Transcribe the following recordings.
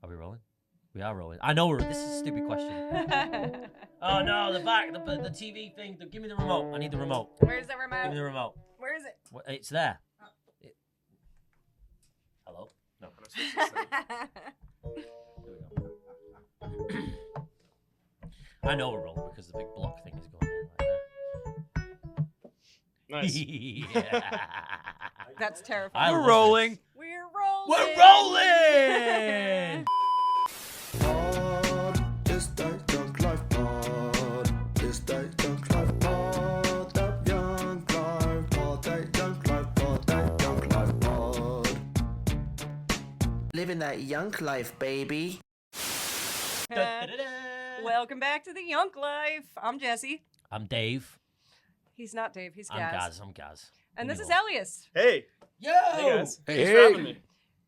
Are we rolling? We are rolling. I know this is a stupid question. Oh no, the TV thing. Give me the remote. I need the remote. Where's the remote? Give me the remote. Where is it? It's there. Hello? No. Here we go. I know we're rolling because the big block thing is going in like Nice. that. That's terrifying. We're rolling. We're rolling. We're rolling! It's that Yunk Life Pod. It's that Yunk Life Pod. That Yunk Life Pod. That Yunk Life Pod. That Yunk Life Pod. Living that Yunk Life, baby. Welcome back to the Yunk Life. I'm Jessi. I'm Dave. He's not Dave. He's I'm Gaz. Gaz. And this You is know. Ellyes. Hey. Yo! Hey guys. Hey, Thanks hey. for having me.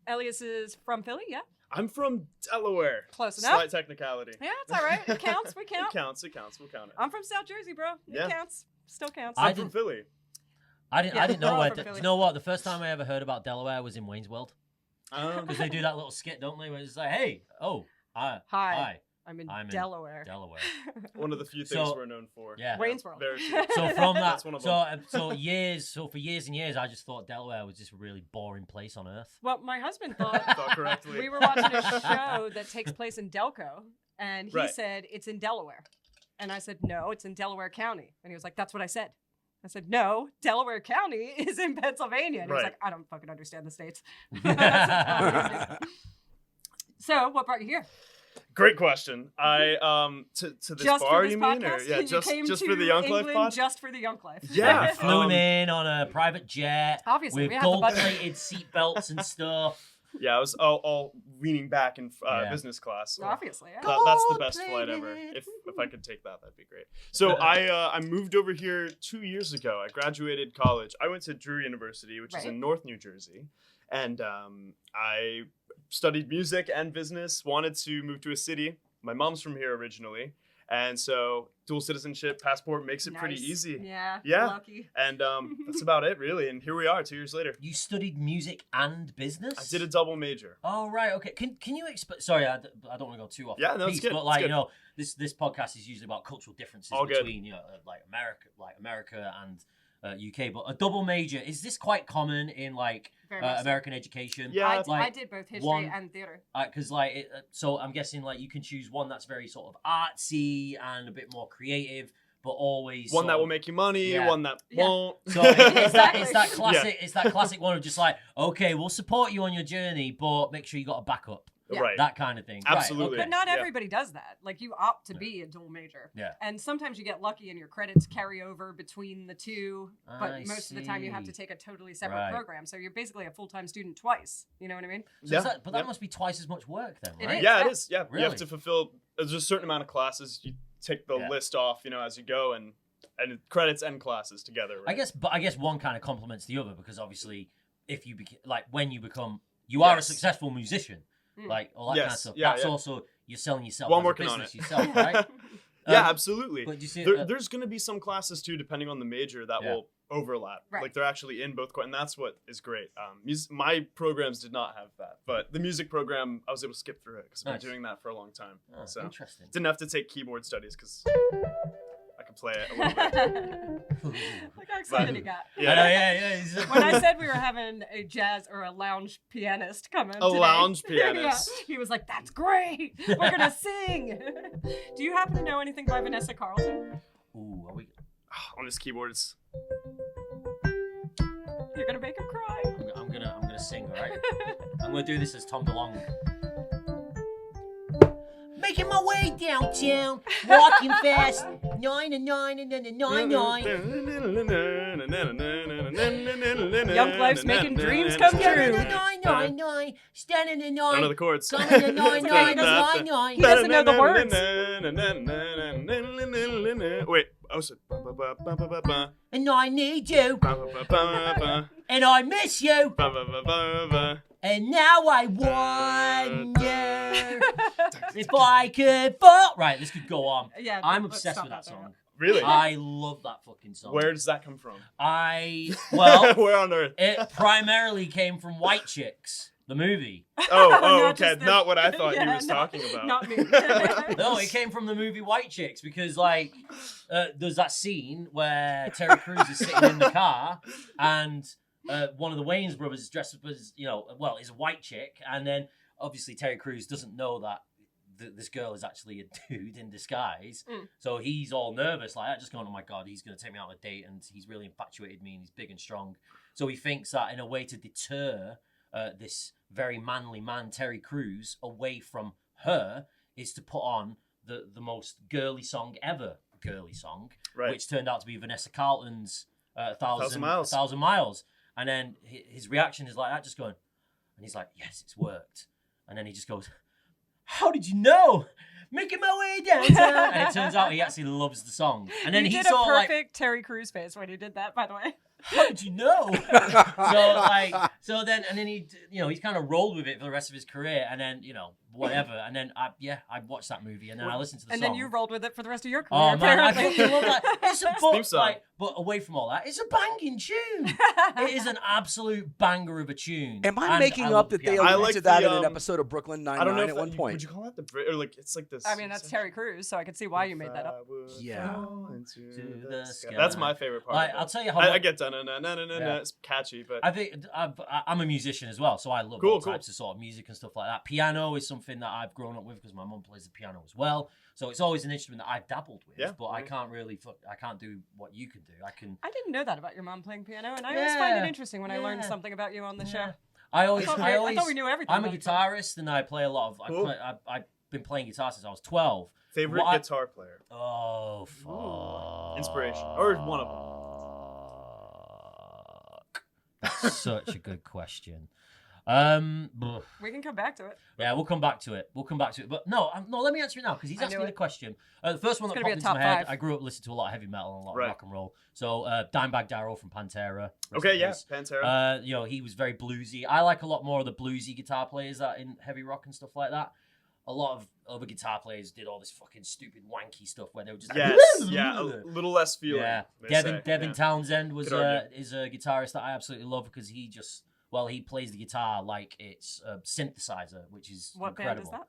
Ellyes is from Philly, yeah? I'm from Delaware. Close enough. Slight technicality. Yeah, it's all right. It counts. We count. It counts. We'll count it. I'm from South Jersey, bro. It Yeah. counts. Still counts. I'm from Philly. I didn't Yeah, know we're where. all from Do you Philly. know what? The first time I ever heard about Delaware was in Wayne's World. Um, Because they do that little skit, don't they? Where it's like, hey, hi, I'm in I'm in Delaware. Delaware. one of the few things So- we're known for. Yeah. Wayne's World. Very true. So from that, That's one of them. so for years and years, I just thought Delaware was just a really boring place on earth. Well, my husband thought Thought correctly. we were watching a show that takes place in Delco, and he Right. said it's in Delaware, and I said no, it's in Delaware County, and he was like, "That's what I said." I said, "No, Delaware County is in Pennsylvania," and he was Right. like, "I don't fucking understand the states." That's so, what brought you here? Great question. I to this Just bar for this you mean, or podcast? yeah, You just came just to for the Yunk Life England pod? just for the Yunk Life. Yeah. Flew him in on a private jet Obviously, with we have the budget. gold-plated seatbelts and stuff. Yeah, I was all leaning back in Yeah. business class. So Obviously, yeah. that's the best flight ever. If I could take that, that'd be great. So I moved over here 2 years ago. I graduated college. I went to Drew University, which is Right. in North New Jersey, and I studied music and business. Wanted to move to a city. My mom's from here originally, and so dual citizenship passport makes it pretty Nice. easy. Yeah. Yeah. Lucky. And that's about it, really. And here we are, 2 years later. You studied music and business? I did a double major. Oh, right, okay. Can you explain? Sorry, I don't want to go too off Yeah, no, it's piece, good, but it's like, good. you know, this podcast is usually about cultural differences All good. between, you know, like America and UK. But a double major, is this quite common in like Very much so. American education? Yeah, I did both history one- and theater. Because so I'm guessing like you can choose one that's very sort of artsy and a bit more creative, but always One sort that of- will make you money, Yeah. one that Yeah. won't. So it's that Exactly. classic. It's that classic one of just like, okay, we'll support you on your journey, but make sure you got a backup. Yeah. Right. That kind of thing. Absolutely. Right, But not Yeah. everybody does that. Like you opt to be a dual major. Yeah. And sometimes you get lucky and your credits carry over between the two, but I most of the time you have to see. take a totally separate Right. program. So you're basically a full-time student twice. You know what I mean? So Yeah. that Yeah. must be twice as much work then, It right? is. Yeah, Yeah. it is. Yeah, you Really? have to fulfill. There's a certain amount of classes. You take the Yeah. list off, as you go, and credits and classes together. Right? I guess one kind of complements the other because obviously, if you when you become, you are a Yes. successful musician, Mm. like all that kind of Yes. stuff. Yeah, That's yeah. also you're selling yourself. Well, I'm as a working on business it. yourself, right? Yeah, Um, absolutely. But do you see, There's going to be some classes too, depending on the major, that Yeah. will overlap. Right. Like they're actually in both, and that's what is great. My programs did not have that, but the music program, I was able to skip through it because I've Nice. been doing that for a long time. oh, So interesting. didn't have to take keyboard studies because I could play it a little bit. Look how excited But- he got. Yeah. When I said we were having a jazz or a lounge pianist come in A today, lounge pianist. yeah, he was like, "That's great. We're gonna sing." Do you happen to know anything by Vanessa Carlton? Ooh, are we? On his keyboards. You're gonna make him cry. I'm gonna sing, all right? I'm gonna do this as Tom DeLonge. Making my way downtown, walking fast, 9 and 9 and then a 9. Young Life's making dreams come true. 9, standing in I know 9, the chords. coming in 9, okay, 9. He doesn't know the words. Wait, oh, so. Ba-ba-ba-ba-ba-ba. And I need you, Ba-ba-ba-ba-ba. and I miss you, Ba-ba-ba-ba-ba. and now I wonder if I could fall. Right, this could go on. Yeah, I'm let's obsessed stop with that there. song. Really? I love that fucking song. Where does that come from? Well, Where on earth? it primarily came from White Chicks. The movie. Oh, Not okay. just the- Not what I thought he Yeah, was no, talking about. not me. No, it came from the movie White Chicks because, like, there's that scene where Terry Crews is sitting in the car and one of the Wayans brothers is dressed up as, is a white chick. And then, obviously, Terry Crews doesn't know that this girl is actually a dude in disguise. So he's all nervous like that, just going, oh, my God, he's going to take me out on a date and he's really infatuated with me and he's big and strong. So he thinks that in a way to deter this very manly man, Terry Crews, away from her is to put on the most girly song ever, Right. which turned out to be Vanessa Carlton's 1,000 Miles. 1,000 Miles. And then his reaction is like that, just going, and he's like, yes, it's worked. And then he just goes, how did you know? Making my way downtown. And it turns out he actually loves the song. And then you he did sort a of like, perfect Terry Crews face when you did that, by the way. how did you know? so then he, he's kind of rolled with it for the rest of his career, and then, whatever. And then I watched that movie, and then I listened to the And song. then you rolled with it for the rest of your career. Oh man, I apparently. fucking love that. It's a Theme song. but away from all that, it's a banging tune. It is an absolute banger of a tune. Am I And making love up the that they piano. I alluded like to that the, in an episode of Brooklyn I don't know Nine-Nine if at one point? Would you call that the Brit or like it's like this? I mean, that's Terry Crews, so I can see why you made that up. Yeah. To the sky. That's my favorite part. Like, of it. I'll tell you how I much- get done. It's catchy, but I think I'm a musician as well, so I love Cool, all cool. types of sort of music and stuff like that. Piano is something that I've grown up with because my mum plays the piano as well. So it's always an instrument that I've dabbled with, Yeah, but I right. can't really, I can't do what you can do. I can. I didn't know that about your mom playing piano, and I always find it interesting when I learn Yeah. something about you on the show. Yeah. I always, I thought we knew everything. I'm a about each guitarist and I play a lot of. Cool. I've been playing guitar since I was 12. favorite What I- guitar player. Oh fuck! Inspiration. Or one of them. That's such a good question. Ugh. We can come back to it. Yeah, we'll come back to it. But no, let me answer it now because he's I asking knew me the it. question. The first one It's that gonna popped be a into my top head, 5. I grew up listening to a lot of heavy metal and a lot Right. of rock and roll. So Dimebag Darrell from Pantera. rest Okay, in yeah, peace. Pantera. He was very bluesy. I like a lot more of the bluesy guitar players that in heavy rock and stuff like that. A lot of other guitar players did all this fucking stupid wanky stuff where they were just Yes, like, yeah, a little less feeling. yeah. they Devin say. Townsend was Could argue. is a guitarist that I absolutely love because he plays the guitar like it's a synthesizer, which is What incredible. band is that?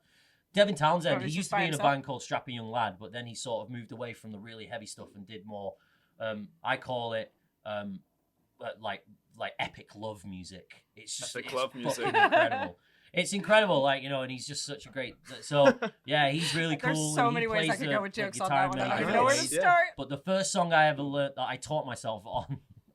Devin Townsend, Oh, he he's used just to be by in a himself? band called Strapping Young Lad, but then he sort of moved away from the really heavy stuff and did more, I call it, like epic love music. It's just Epic it's love fucking music. incredible. It's incredible, and he's just such a great. So yeah, he's really cool. There's so and he many ways I plays could the- go with the jokes on guitar that one. in I don't really even good know where to ways. Yeah. start. But the first song I ever learned that I taught myself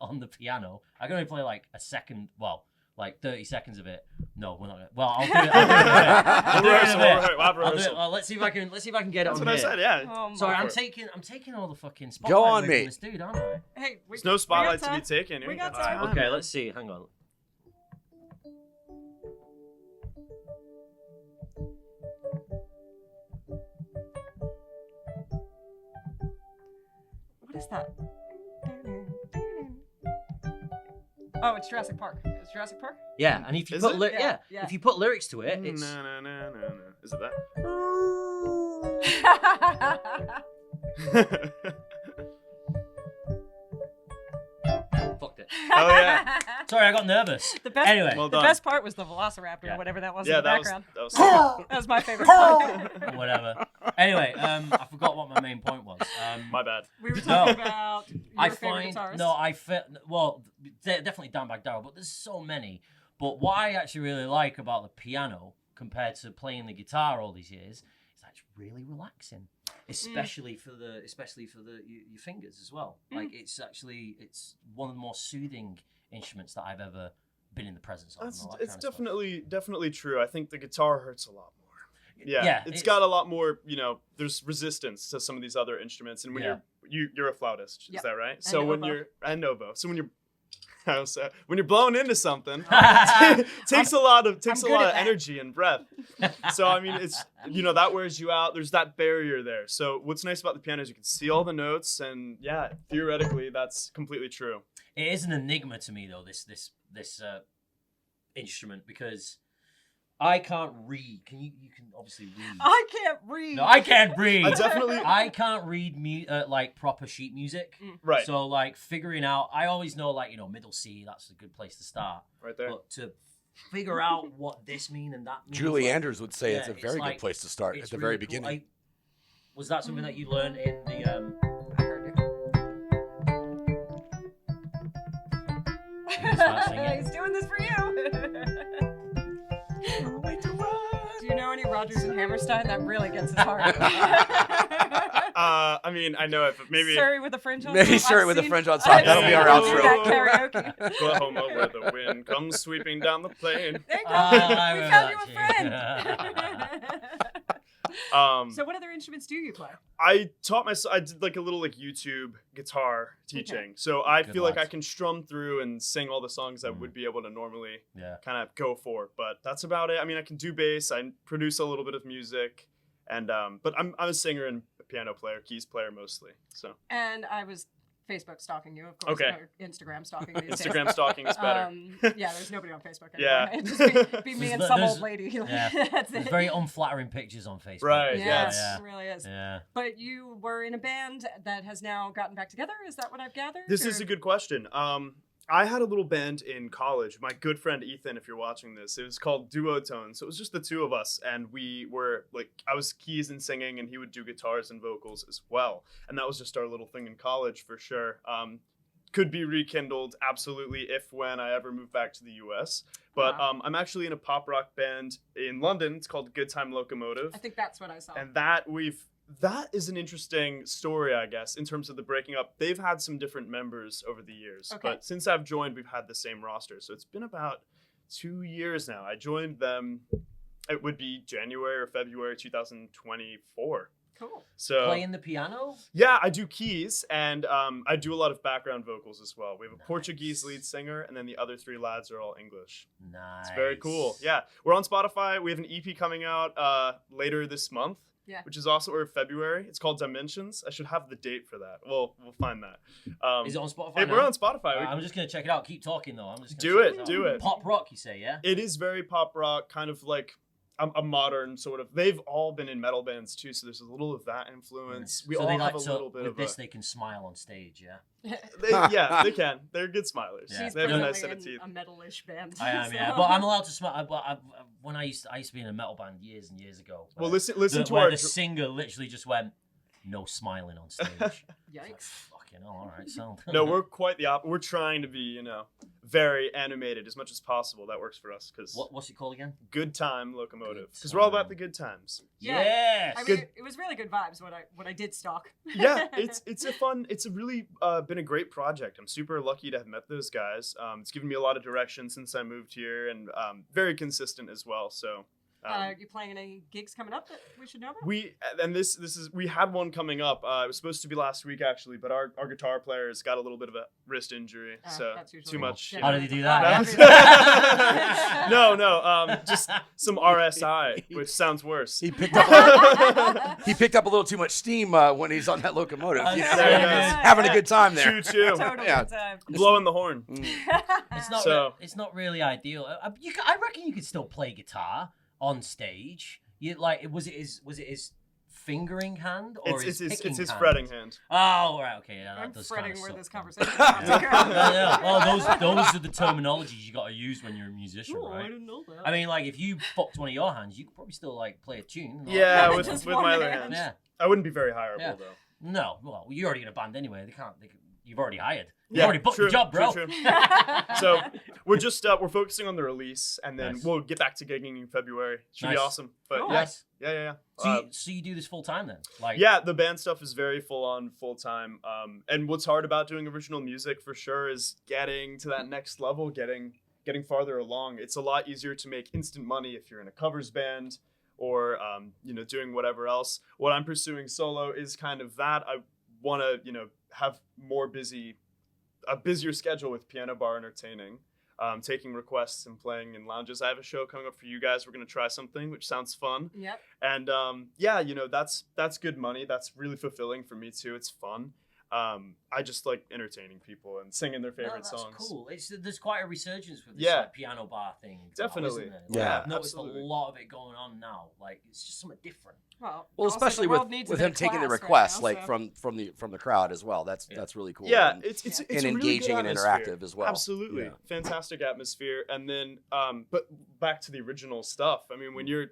on the piano, I can only play like a second. Well, like 30 seconds of it. No, we're not. Well, I'll do it. I'll do it in a bit. We'll have I'll do it. rehearsal. Let's see if I can get That's it on what I here. said. Yeah. Oh, Sorry, my. I'm taking all the fucking Go spotlight on away me. from this dude, aren't I? Hey, There's no spotlight to be time. taken. We got That's time. fine. Okay, let's see. Hang on. What is that? Oh, it's Jurassic Park. It's Jurassic Park? Yeah, and if you Is put it? Yeah. if you put lyrics to it, it's No. Is it that? fucked it. Oh yeah. Sorry, I got nervous. The best, Anyway. Well the done. best part was the Velociraptor Yeah. or whatever that was Yeah, in the that was. background. That That was my favorite part. Whatever. Anyway, I forgot what my main point was. My bad. We were talking about your I favorite find guitarist. well, definitely Dimebag Darrell, but there's so many. But what I actually really like about the piano compared to playing the guitar all these years is that it's really relaxing, especially for your fingers as well. Like it's one of the more soothing instruments that I've ever been in the presence of. and all that It's kind of stuff. definitely true. I think the guitar hurts a lot more. Yeah, it's it's- got a lot more. There's resistance to some of these other instruments, and when Yeah. you're a flautist, Yeah. is that right? And So when oboe. you're and oboe, so when you're when you're blown into something, I'm takes a lot of good at that. energy and breath. So I mean, it's that wears you out. There's that barrier there. So what's nice about the piano is you can see all the notes, and yeah, theoretically that's completely true. It is an enigma to me though, this instrument, because I can't read. You can obviously read. I can't read. No, I can't read. I can't read like proper sheet music. Right, So like figuring out, I always know like middle C, that's a good place to start. right there. But to figure out what this means and that means. Julie like, Andrews would say it's a it's very like- good place to start it's at the really very cool. beginning. Was that something that you learned in the? I heard You can start singing. you. He's doing this for you. Do you know any Rodgers and Hammerstein? That really gets his heart. I mean, I know it, but maybe Surrey with a fringe on Maybe top. Surrey I've with a seen- fringe on I've top. That'll be seen our you do outro. that karaoke. Oklahoma, where the wind comes sweeping down the plain. There you go. I we remember found you a that friend. Um, So what other instruments do you play? I taught myself. I did like a little like YouTube guitar teaching, so I Good feel like I lads. can strum through and sing all the songs I would be able to normally Yeah. kind of go for. But that's about it. I mean, I can do bass. I produce a little bit of music, and but I'm a singer and a piano player, keys player mostly. So And I was Facebook stalking you, of course. Okay. Or Instagram stalking these days. Instagram stalking is better. Yeah, there's nobody on Facebook Yeah. anymore. It'd just be me and some There's- old lady. Yeah. That's There's it. very unflattering pictures on Facebook. Right, Yeah, yes. it really is. Yeah. But you were in a band that has now gotten back together. Is that what I've gathered? This or- is a good question. I had a little band in college. My good friend Ethan, if you're watching this, it was called Duotone. So it was just the two of us, and we were like, I was keys and singing, and he would do guitars and vocals as well. And that was just our little thing in college for sure. Could be rekindled absolutely if when I ever move back to the US. But Wow. I'm actually in a pop rock band in London. It's called Good Time Locomotive. I think that's what I saw. And that is an interesting story, I guess, in terms of the breaking up. They've had some different members over the years, Okay. but since I've joined, we've had the same roster. So it's been about 2 years now. I joined them, it would be January or February 2024. Cool. So Playing the piano? yeah, I do keys, and I do a lot of background vocals as well. We have a Nice. Portuguese lead singer, and then the other three lads are all English. Nice. It's very cool. Yeah, we're on Spotify. We have an EP coming out later this month. Yeah. Which is also or February. It's called Dimensions. I should have the date for that. We'll find that. Is it on Spotify? Hey, now? we're on Spotify. I'm just gonna check it out. Keep talking though. I'm just Do gonna it, check do out. it. Pop rock, you say, yeah? It is very pop rock, kind of like a modern sort of. They've all been in metal bands too, so there's a little of that influence. We so all they have a so little bit with of this. a. They can smile on stage, yeah. Yeah, they can. They're good smilers. Yeah. He's They have a brilliantly nice set of in teeth. a metal-ish band. I am, yeah. so- But I'm allowed to smile. But when I used to be in a metal band years and years ago. Well, where listen to where our. the singer literally just went, no smiling on stage. Yikes. Fucking hell, all right, so. No, we're quite the opposite. We're trying to be, very animated as much as possible. That works for us because What's it called again? Good Time Locomotive. Good Because we're all about time. the good times. Yeah. Yes. I mean, Good. it was really good vibes when I did stalk. Yeah, it's a really been a great project. I'm super lucky to have met those guys. It's given me a lot of direction since I moved here, and very consistent as well. So. Are you playing any gigs coming up that we should know about? We had one coming up. It was supposed to be last week actually, but our guitar player's got a little bit of a wrist injury, so that's usually too much. Yeah. How did he do that? That's- No, just some RSI, which sounds worse. He picked up a little too much steam when he's on that locomotive. Oh, He's yeah. having a good time there. Choo choo, Totally Yeah. good time. blowing the horn. It's not. So- It's not really ideal. I reckon you could still play guitar on stage. Was it his fingering hand or It's his picking his hand? fretting hand. Oh right, okay, yeah. That I'm does fretting kinda where suck this then. conversation is about to go. Yeah. Well, those are the terminologies you got to use when you're a musician, Oh, I right? didn't know that. I mean, like if you fucked one of your hands, you could probably still play a tune. like- Yeah, Yeah, with just my one other hand. hand. Yeah. I wouldn't be very hireable Yeah. though. No, well, you're already in a band anyway. You've already hired. You've Yeah, already booked true, the job, bro. true, true. So we're just we're focusing on the release, and then Nice. we'll get back to gigging in February. Should be Nice. awesome. But Cool. yeah, Nice. yeah. So you do this full time then? Like Yeah, the band stuff is very full on, full time. And what's hard about doing original music for sure is getting to that next level, getting farther along. It's a lot easier to make instant money if you're in a covers band or doing whatever else. What I'm pursuing solo is kind of that. I want to have a busier schedule with piano bar entertaining. Taking requests and playing in lounges. I have a show coming up for you guys. We're going to try something, which sounds fun. Yep. And that's good money. That's really fulfilling for me too. It's fun. I just like entertaining people and singing their No, favorite that's songs. cool. There's quite a resurgence with this Yeah. like, piano bar thing. Definitely. Isn't there? Yeah, I've noticed absolutely. a lot of it going on now. Like it's just something different. Well, Well, also, the especially world with needs a with bit him of taking the class right requests now, like so- from the crowd as well. That's really cool. Yeah, and, it's and a really engaging good and atmosphere. interactive as well. Absolutely, Yeah. fantastic atmosphere. And then, but back to the original stuff. I mean, when you're,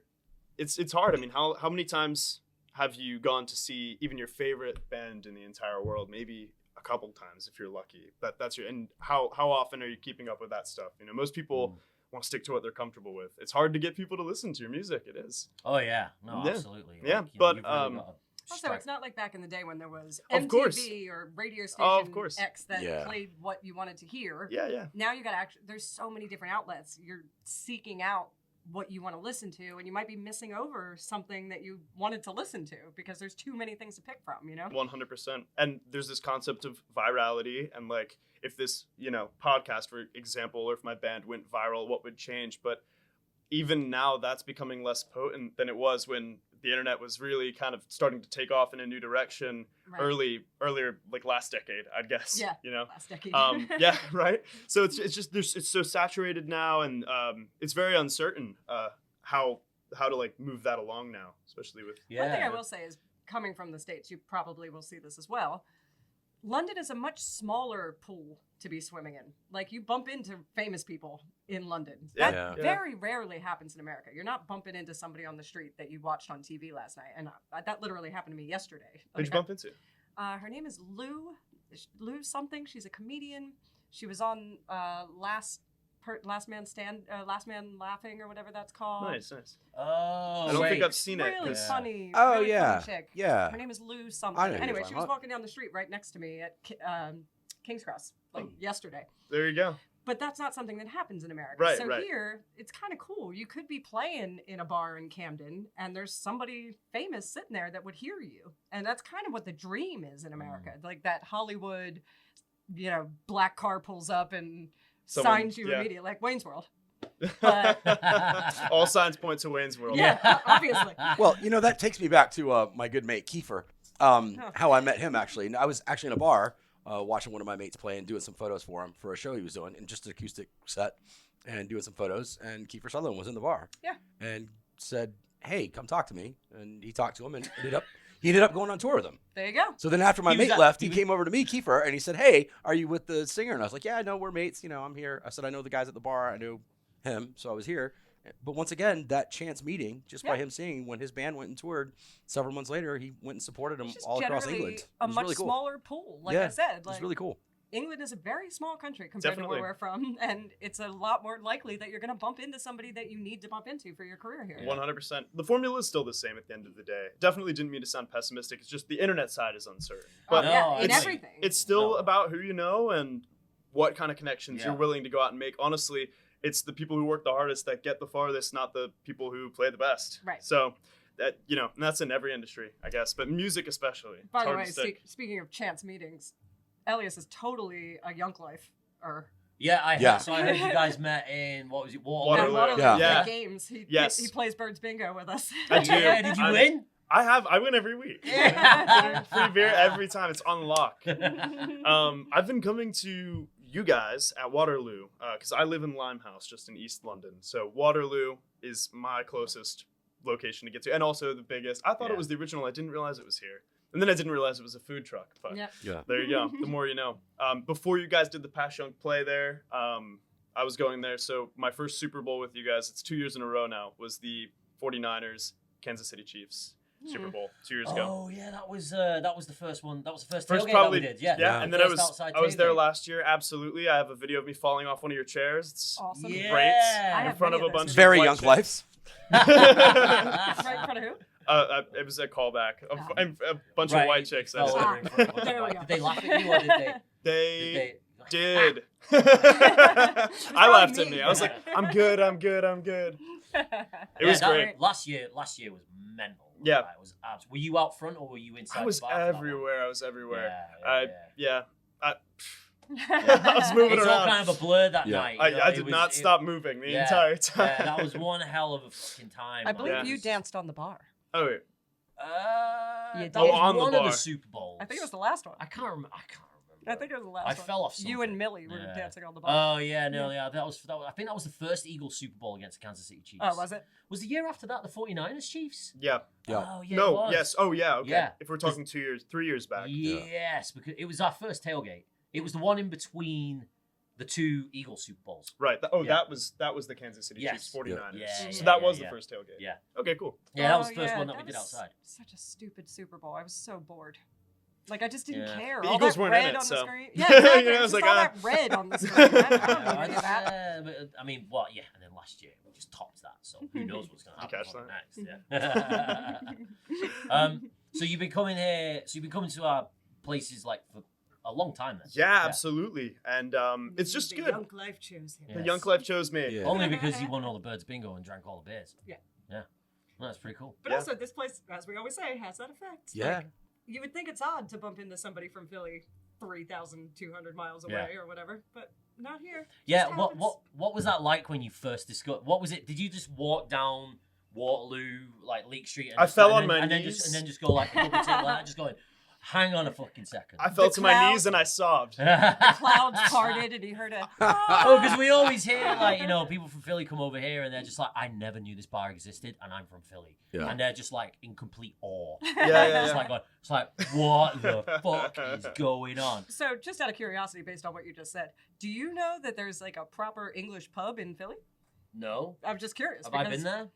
it's hard. I mean, how many times have you gone to see even your favorite band in the entire world? Maybe a couple times if you're lucky. That's your. And how often are you keeping up with that stuff? You know, most people want to stick to what they're comfortable with. It's hard to get people to listen to your music. It is. Oh yeah, no, Yeah. absolutely. Yeah, Like, you know, but, you've really gotta Also, strike- it's not like back in the day when there was Of MTV course. or radio Oh, station of course. X that Yeah. played what you wanted to hear. Yeah. Now you got to actually, there's so many different outlets. You're seeking out what you want to listen to, and you might be missing over something that you wanted to listen to because there's too many things to pick from, you know? 100%. And there's this concept of virality and like if this, podcast, for example, or if my band went viral, what would change? But even now that's becoming less potent than it was when the internet was really kind of starting to take off in a new direction Right. earlier, like last decade, I'd guess. Yeah. You know? Last decade. Yeah, right. So it's just it's so saturated now, and it's very uncertain how to like move that along now, especially with One thing I will say is, coming from the States, you probably will see this as well. London is a much smaller pool to be swimming in. Like, you bump into famous people in London. Yeah. That Yeah. very rarely happens in America. You're not bumping into somebody on the street that you watched on TV last night. And that literally happened to me yesterday. Who'd you bump into? Her name is Lou something. She's a comedian. She was on Last Man Laughing or whatever that's called. Nice. Oh, I don't think wait. I've seen it. Really 'cause- funny. Oh, really yeah. funny chick. Yeah. Her name is Lou I something. know who you're Anyway, talking she was about. walking down the street right next to me at King's Cross yesterday. There you go. But that's not something that happens in America. Right, so right. here, it's kind of cool. You could be playing in a bar in Camden, and there's somebody famous sitting there that would hear you. And that's kind of what the dream is in America. Like that Hollywood, black car pulls up and Someone- signs you yeah. immediately, like Wayne's World. But All signs point to Wayne's World. yeah, obviously. Well, that takes me back to my good mate Kiefer. How I met him actually. And I was actually in a bar watching one of my mates play and doing some photos for him for a show he was doing, and just an acoustic set, and doing some photos. And Kiefer Sutherland was in the bar. Yeah. And said, "Hey, come talk to me." And he talked to him, and he ended up going on tour with him. There you go. So then after my He was mate at- left, he he was- came over to me, Kiefer, and he said, "Hey, are you with the singer?" And I was like, "Yeah, I know, we're mates. I'm here." I said, "I know the guys at the bar. I knew him, so I was here." But once again, that chance meeting, just by Yeah. him seeing, when his band went and toured several months later, he went and supported them It's just all across generally England. It a was much really cool. smaller pool, like Yeah, I said. It was really cool. England is a very small country compared Definitely. to where we're from, and it's a lot more likely that you're going to bump into somebody that you need to bump into for your career here. 100%. The formula is still the same at the end of the day. Definitely didn't mean to sound pessimistic. It's just the internet side is uncertain. But Oh, yeah, in it's, everything. it's still No. about who you know and what kind of connections Yeah. you're willing to go out and make. Honestly, it's the people who work the hardest that get the farthest, not the people who play the best. Right. So that and that's in every industry, I guess, but music especially. By It's the hard way, to stick. speaking of chance meetings, Ellyes is totally a Yunk Life. Yeah. So I heard you guys met in what was it? Waterloo. Waterloo Yeah. Yeah. the games. Yes. He plays Birds Bingo with us. I do. Yeah, did you I'm- win? I win every week. Yeah. Free beer every time. It's on lock. I've been coming to you guys at Waterloo because I live in Limehouse, just in East London. So Waterloo is my closest location to get to, and also the biggest. I thought Yeah. it was the original. I didn't realize it was here, and then I didn't realize it was a food truck. But Yep. Yeah. there you go. The more you know. Before you guys did the Passyunk play there, I was going there. So my first Super Bowl with you guys, it's 2 years in a row now, was the 49ers Kansas City Chiefs Super Bowl 2 years ago. Oh yeah, that was the first one. That was the first First tailgate probably that we did. Yeah. yeah. And then I First was outside there tailgate. last year. Absolutely, I have a video of me falling off one of your chairs. It's Awesome. Yeah. great I in have front of many a of those bunch of Very white Young chicks. Lives. Right in front of who? It was a callback. A bunch Right. of white chicks. Oh, Ah, there we go. Did they laugh at you or did they? They Did did. It's I probably laughed at me. me. I was like, I'm good. It was great. Last year was mental. Yeah. It was were you out front or were you inside? I was the bar for that one? everywhere. I was everywhere. Yeah. I was moving It's all around. kind of a blur that Yeah. night. I did not stop moving the entire time. Yeah, that was one hell of a fucking time. I believe Yeah. you danced on the bar. Oh, wait. You That did. was on the one of bar. the Super Bowls. I think it was the last one. I can't remember. I think it was the last I one. fell off You something. and Millie were Yeah. dancing on the bar. Oh yeah, no, yeah. That was. I think that was the first Eagles Super Bowl against the Kansas City Chiefs. Oh, was it? Was the year after that the 49ers Chiefs? Yeah. Yeah. Oh yeah. it No. was. Yes. Oh yeah. Okay. Yeah. If we're talking 3 years back. Yes, because it was our first tailgate. It was the one in between the two Eagles Super Bowls. Right. Yeah. that was the Kansas City Yes. Chiefs 49ers. Yeah, So yeah, that yeah, was yeah. the first tailgate. Yeah. Okay. Cool. Yeah, that was Oh, the first yeah, one that we did was outside. Such a stupid Super Bowl. I was so bored. Like, I just didn't Yeah. care. The All Eagles that weren't in red it, on so. the screen. Yeah, exactly. You know, It I was was just like, all ah. that red on the screen. I don't Yeah, need any of that. but, I mean, what? Yeah, and then last year we just topped that. So who knows what's going to Did you happen catch next? Yeah. So you've been coming here. So you've been coming to our places like for a long time then. Yeah, absolutely. And it's just The good. Yunk Life chose him. Yeah. The Yes. Yunk Life chose me. Yeah. Only because you won all the birds bingo and drank all the beers. Yeah. Yeah. Well, that's pretty cool. But Yeah. also, this place, as we always say, has that effect. Yeah. Like, you would think it's odd to bump into somebody from Philly 3,200 miles away Yeah. or whatever, but not here. Yeah. Just What happens. what was that like when you first discovered? What was it? Did you just walk down Waterloo, like Leek Street? And I just- fell and on then- my and then knees. just and then just go like a double take like that, just going. Hang on a fucking second. I fell The to my cloud- knees and I sobbed. Clouds parted and he heard a. Oh, because we always hear like people from Philly come over here and they're just like, I never knew this bar existed, and I'm from Philly, Yeah. and they're just like in complete awe. Yeah. It's like going, it's like what the fuck is going on? So, just out of curiosity, based on what you just said, do you know that there's like a proper English pub in Philly? No, I'm just curious. have I because- been there?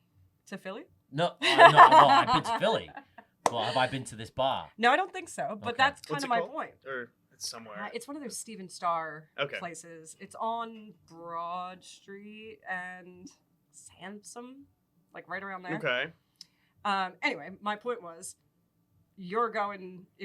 To Philly? No, well, I've been to Philly. Well, have I been to this bar? No, I don't think so, but Okay. that's kind What's of it my called? point. Or it's somewhere. It's one of those Steven Starr Okay. places. It's on Broad Street and Sansom, like right around there. Okay. Anyway, my point was, if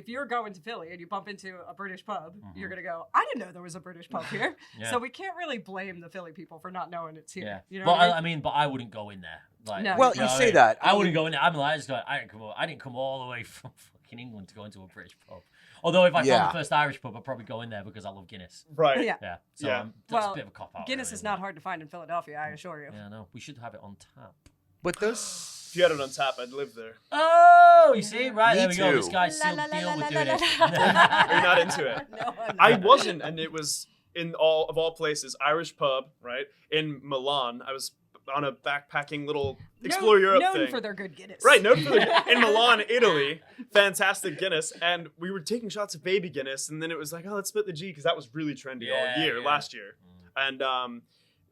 you're going to Philly and you bump into a British pub, you're gonna go, I didn't know there was a British pub here. Yeah. So we can't really blame the Philly people for not knowing it's here. Yeah, You know but what I mean? but I wouldn't go in there. Like, No. Well, know you what I say mean? that. I wouldn't go in there. I'm like, I didn't come all the way from fucking England to go into a British pub. Although if I Yeah. found the first Irish pub, I'd probably go in there because I love Guinness. Right. Yeah. Yeah, so Yeah. that's Well, a bit of a cop out. Guinness really, is isn't not it? hard to find in Philadelphia, I assure you. Yeah, no, we should have it on tap. But those. If you had it on tap, I'd live there. Oh, you see, right Me there we go. too. This guy's sealed the deal with doing it. You're not into it. No, I'm I not. wasn't, and it was in all places, Irish pub, right? In Milan. I was on a backpacking little explore Europe known thing. for their good Guinness. Right, known for in Milan, Italy, fantastic Guinness, and we were taking shots of baby Guinness, and then it was like, oh, let's split the G because that was really trendy all year last year, and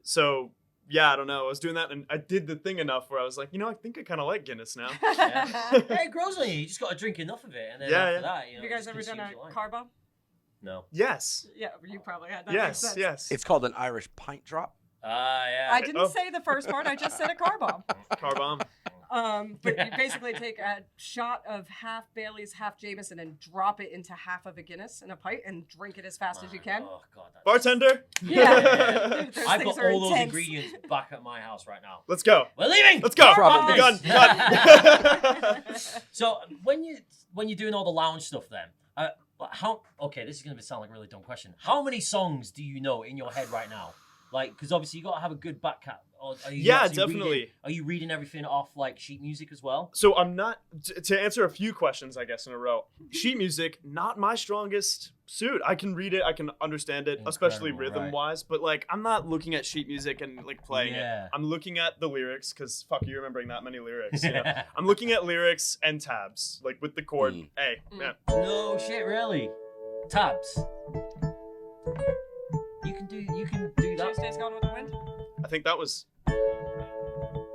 so yeah, I don't know, I was doing that, and I did the thing enough where I was like, I think I kind of like Guinness now. Yeah. Hey, it grows on you. You just got to drink enough of it, and then Yeah, after yeah. that, Have you guys ever done a car bomb? No. Yes, Yeah, you probably had. That makes yes, sense. yes. It's called an Irish pint drop. Yeah. I didn't Oh. say the first part. I just said a car bomb. Car bomb. But you basically take a shot of half Bailey's, half Jameson, and drop it into half of a Guinness in a pint and drink it as fast as you can. Oh god. That's... Bartender. Yeah. Those I've things got are all those intense. ingredients back at my house right now. Let's go. We're leaving. Let's go. Probably. Gun. So when you're doing all the lounge stuff, then how? Okay, this is gonna sound like a really dumb question. How many songs do you know in your head right now? Like, because obviously you got to have a good back cat. Are you Yeah, actually definitely. Are you reading everything off like sheet music as well? So I'm not to answer a few questions, I guess, in a row. Sheet music, not my strongest suit. I can read it, I can understand it, especially Incredible, rhythm wise. But like, I'm not looking at sheet music and like playing Yeah. it. I'm looking at the lyrics because fuck you remembering that many lyrics. I'm looking at lyrics and tabs, like with the chord A. Yeah. No shit, really. Tabs. You can do that. Tuesday's Gone with the Wind? I think that was.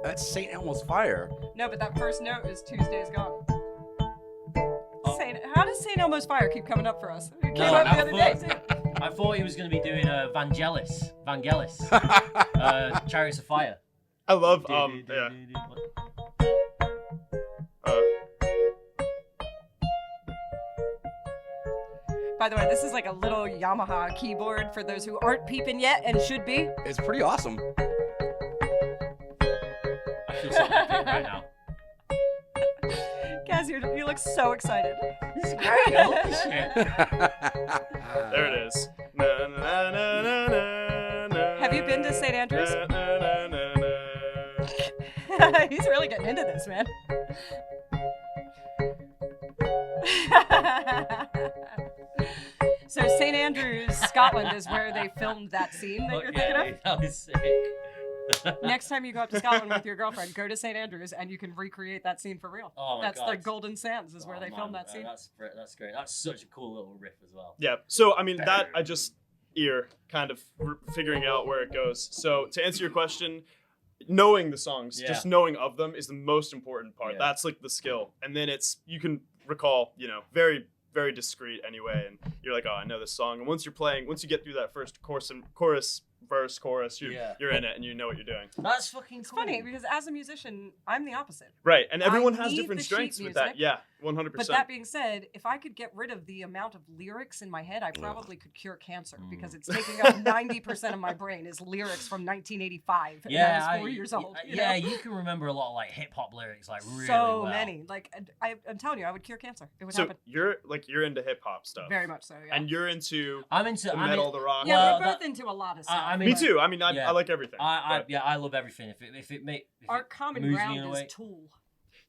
That's St. Elmo's Fire. No, but that first note is Tuesday's Gone. Oh. How does St. Elmo's Fire keep coming up for us? It came No, up the I other day, thought- too. I thought he was going to be doing Vangelis, Chariots of Fire. I love yeah. By the way, this is like a little Yamaha keyboard for those who aren't peeping yet and should be. It's pretty awesome. I feel so happy right now. Gaz, you look so excited. This is great. I love this shit. There it is. Na, na, na, na, na, na, Have you been to St. Andrews? na, na, na, na, na. He's really getting into this, man. So St. Andrews, Scotland is where they filmed that scene that you're thinking Okay, that was sick. of. Next time you go up to Scotland with your girlfriend, go to St. Andrews and you can recreate that scene for real. Oh my That's God. the Golden Sands is where they filmed that scene. That's great. That's such a cool little riff as well. Yeah. So I mean that I just kind of figuring out where it goes. So to answer your question, knowing the songs, just knowing of them is the most important part. Yeah. That's like the skill, and then you can recall, very very discreet anyway, and you're like, oh, I know this song. And once you get through that first chorus, verse, chorus, you're in it and you know what you're doing. That's fucking It's cool. funny because as a musician, I'm the opposite. Right, and everyone I has need different the strengths sheet with that. music. Yeah, 100%. But that being said, if I could get rid of the amount of lyrics in my head, I probably could cure cancer because it's taking up 90% of my brain is lyrics from 1985. And I was 4 years old. You can remember a lot of like hip hop lyrics, like really so well. many. Like I'm telling you, I would cure cancer. It would So happen. you're into hip hop stuff, Very much so. Yeah. and you're into I'm into the metal, the rock. yeah, well, we're both that- into a lot of stuff. I mean- Me too. I mean, I Yeah. like everything. I love everything. If it Our common moves me ground in a is way. Tool.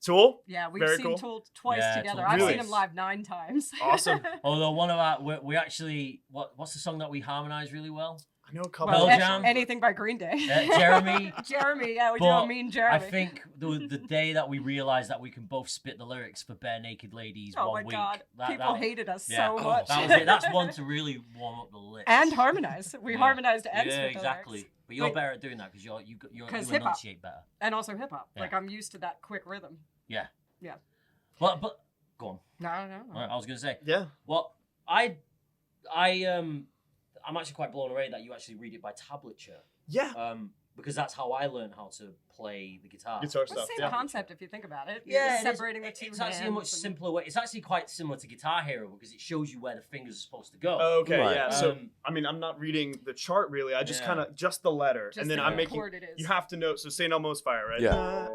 Tool. Yeah, we've Very seen cool. Tool twice Yeah, together. Tool I've twice. seen him live 9 times. Awesome. Although one of our we actually what's the song that we harmonize really well? I know a couple. Pearl of Jam. Anything by Green Day. Jeremy. Jeremy, yeah, we do But a mean Jeremy. I think the day that we realized that we can both spit the lyrics for Bare Naked Ladies Oh one my week. God, that- people that- hated us yeah, so much. That was it. That's one to really warm up the lips. And harmonize. We Yeah. harmonized and Yeah, spit the exactly. lyrics. But you're Like- better at doing that because you 'Cause you hip-hop. enunciate better. And also hip hop. Yeah. Like I'm used to that quick rhythm. Yeah. Yeah. But go on. No. I was gonna say. Yeah. Well, I'm actually quite blown away that you actually read it by tablature. Yeah. Because that's how I learned how to play the guitar. Guitar It's the stuff. same Yeah. concept if you think about it. You're Yeah, just it is. separating the two It's actually a much hands and- simpler way. It's actually quite similar to Guitar Hero because it shows you where the fingers are supposed to go. Okay. Right. Yeah. So Um, I mean, I'm not reading the chart really. I just Yeah. kind of just the letter, Just and then the I'm making. chord it is. You have to know. So St. Elmo's Fire, right? Yeah.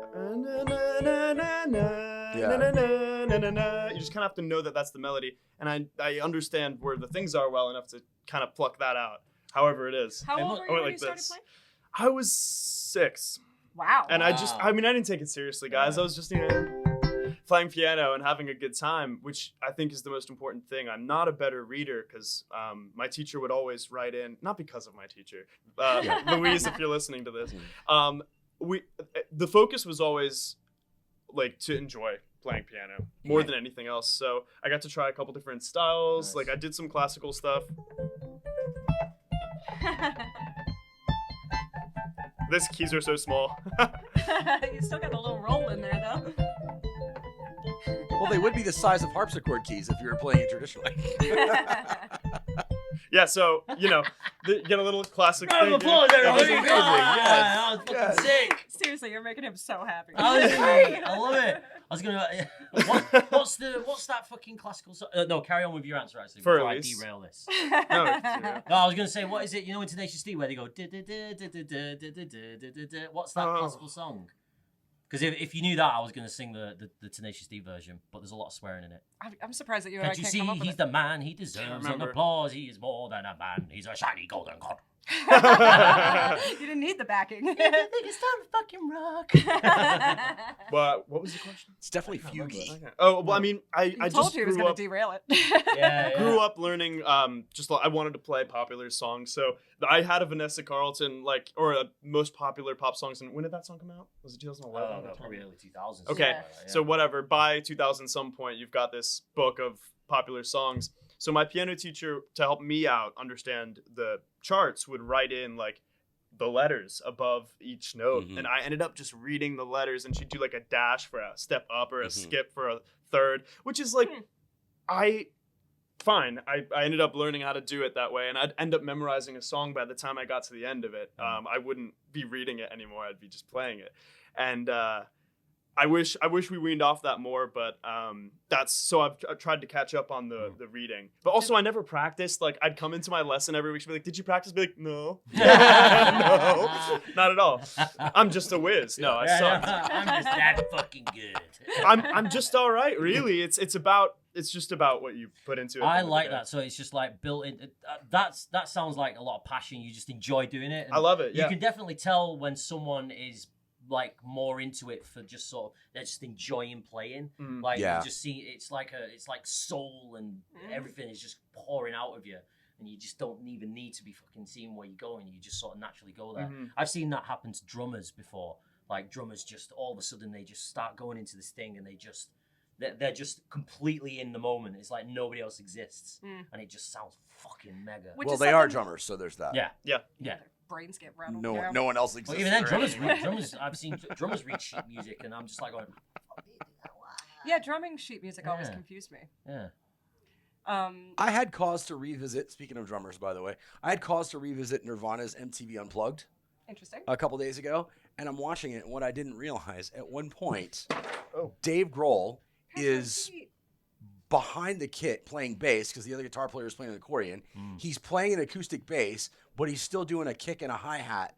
You just kind of have to know that that's the melody, and I understand where the things are well enough to kind of pluck that out. However it is. How I old went were you when like you started this. playing? I was 6, Wow. and Wow. I didn't take it seriously, guys. I was just playing piano and having a good time, which I think is the most important thing. I'm not a better reader because my teacher would always write in, not because of my teacher, Louise, if you're listening to this. The focus was always like to enjoy playing piano more than anything else. So I got to try a couple different styles. Nice. Like I did some classical stuff. These keys are so small. You still got a little roll in there though. Well, they would be the size of harpsichord keys if you were playing it traditionally. Yeah, so get a little classic Round of thing. applause, That was everybody! amazing. Yeah, Yes. that was fucking Yes. sick. Seriously, you're making him so happy. That was great. I love it. I was gonna. What's that fucking classical song? No, carry on with your answer actually. For Before I Ellyes. derail this. No, No, I was gonna say, what is it? You know, in Tenacious D, where they go. What's that Oh. classical song? Because if you knew that, I was gonna sing the Tenacious D version, but there's a lot of swearing in it. I'm surprised that you and I Can't you can't see? come up with He's it. the man. He deserves an remember. applause. He is more than a man. He's a shiny golden god. You didn't need the backing. I think it's time to fucking rock. What was the question? It's definitely fugy. Okay. Oh well, I mean, I I just told you he was grew going up. to derail it. Yeah. Grew up learning. I wanted to play popular songs, so I had a Vanessa Carlton most popular pop songs. And when did that song come out? Was it 2011? Probably early 2000s. Okay, Yeah. so whatever. By 2000, some point, you've got this book of popular songs. So my piano teacher, to help me out understand the charts, would write in like the letters above each note, Mhm. and I ended up just reading the letters, and she'd do like a dash for a step up or a Mhm. skip for a third, which is like, I ended up learning how to do it that way, and I'd end up memorizing a song by the time I got to the end of it. I wouldn't be reading it anymore; I'd be just playing it, and I wish we weaned off that more, but I've tried to catch up on the reading. But also I never practiced. Like I'd come into my lesson every week, she'd be like, "Did you practice?" Be like, "No." No, not at all. I'm just a whiz. No, I sucked. I'm just that fucking good. I'm just all right, really. It's just about what you put into it. I at the end of like the day. that. So it's just like built in. That sounds like a lot of passion. You just enjoy doing it. And I love it. Yeah. You can definitely tell when someone is like more into it for just sort of they're just enjoying playing. Mm. Like Yeah. you just see it's like soul and everything is just pouring out of you. And you just don't even need to be fucking seeing where you're going. You just sort of naturally go there. Mhm. I've seen that happen to drummers before. Like drummers just all of a sudden they just start going into this thing and they're just completely in the moment. It's like nobody else exists, and it just sounds fucking mega. Which Well, is they are something- drummers, so there's that. Yeah, Yeah. yeah. Their brains get rattled. No, yeah. no one else But exists. even then, there drummers anymore. read drummers. I've seen drummers read sheet music, and I'm just like going, Yeah, drumming sheet music always Yeah. confused me. yeah. I had cause to revisit. Speaking of drummers, by the way, I had cause to revisit Nirvana's MTV Unplugged Interesting. a couple days ago, and I'm watching it. And what I didn't realize at one point, Oh. Dave Grohl That's is right. behind the kit playing bass because the other guitar player is playing an accordion. He's playing an acoustic bass, but he's still doing a kick and a hi-hat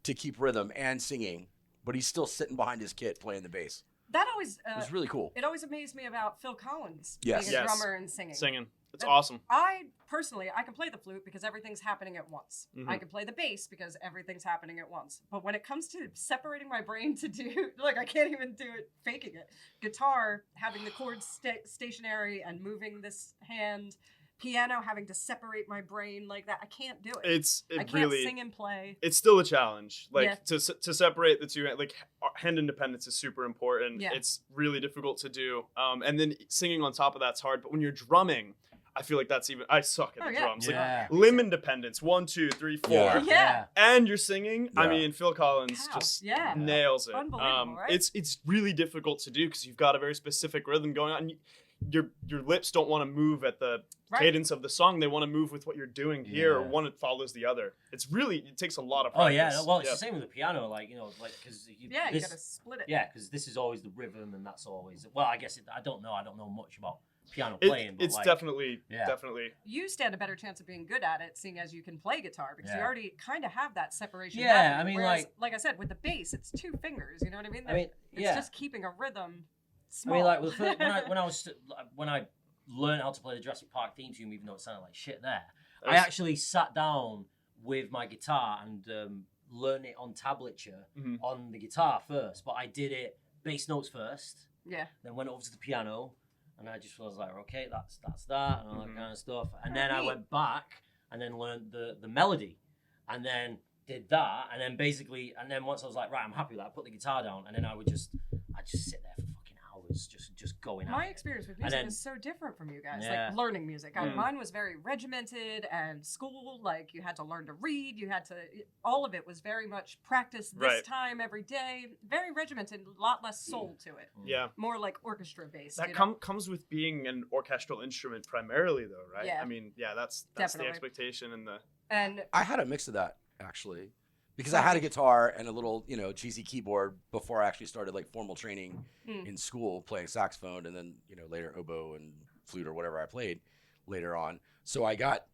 to keep rhythm and singing. But he's still sitting behind his kit playing the bass. That always It was really cool. it always amazed me about Phil Collins Yes. being a Yes. drummer and singing. Singing. It's And awesome. I personally, I can play the flute because everything's happening at once. Mhm. I can play the bass because everything's happening at once. But when it comes to separating my brain to do, like I can't even do it faking it. Guitar, having the chords stationary and moving this hand. Piano, having to separate my brain like that. I can't do it. I can't Really sing and play. it's still a challenge. Like Yeah. to separate the two, like hand independence is super important. Yeah. It's really difficult to do. And then singing on top of that's hard. But when you're drumming, I feel like that's even. I suck at Oh, the yeah. drums. Yeah. Like limb independence, 1, 2, 3, 4, Yeah. Yeah. and you're singing. I Yeah. mean, Phil Collins Cow. just Yeah. nails it. Unbelievable, right? It's really difficult to do because you've got a very specific rhythm going on. Your lips don't want to move at the Right. cadence of the song. They want to move with what you're doing here. Or Yeah. one follows the other. It takes a lot of Oh practice. yeah. Well, it's the same with the piano. Like like because Yeah, you gotta split it. Yeah, because this is always the rhythm, and that's always. Well, I guess I don't know. I don't know much about piano playing. But It's like, definitely Yeah. definitely. You stand a better chance of being good at it, seeing as you can play guitar, because you Yeah. already kind of have that separation. Yeah, happening. I mean, Whereas, like I said, with the bass, it's 2 fingers. You know what I mean? I mean, it's yeah. just keeping a rhythm. I Small. mean, like when I learned how to play the Jurassic Park theme tune, even though it sounded like shit there, I actually sat down with my guitar and learned it on tablature Mhm. on the guitar first. But I did it bass notes first, yeah. then went over to the piano, and I just was like, okay, that's that, and all that Mhm. kind of stuff. And Oh, then I neat. went back and then learned the melody, and then did that, and then basically, and then once I was like, right, I'm happy with that, I put the guitar down, and then I'd just sit there for fucking hours, just going at My it. experience with And music then- is so different from you guys. Yeah. Like learning music. Mm. Mine was very regimented, and school, like you had to learn to read. You had to. All of it was very much practice this Right. time every day. Very regimented. A lot less soul to it. Yeah. More like orchestra based. That you know? comes with being an orchestral instrument primarily, though, right? Yeah. I mean, yeah, that's Definitely. the expectation and the. And I had a mix of that actually, because I had a guitar and a little, cheesy keyboard before I actually started like formal training Mm. in school, playing saxophone, and then later oboe and flute or whatever I played later on. So I got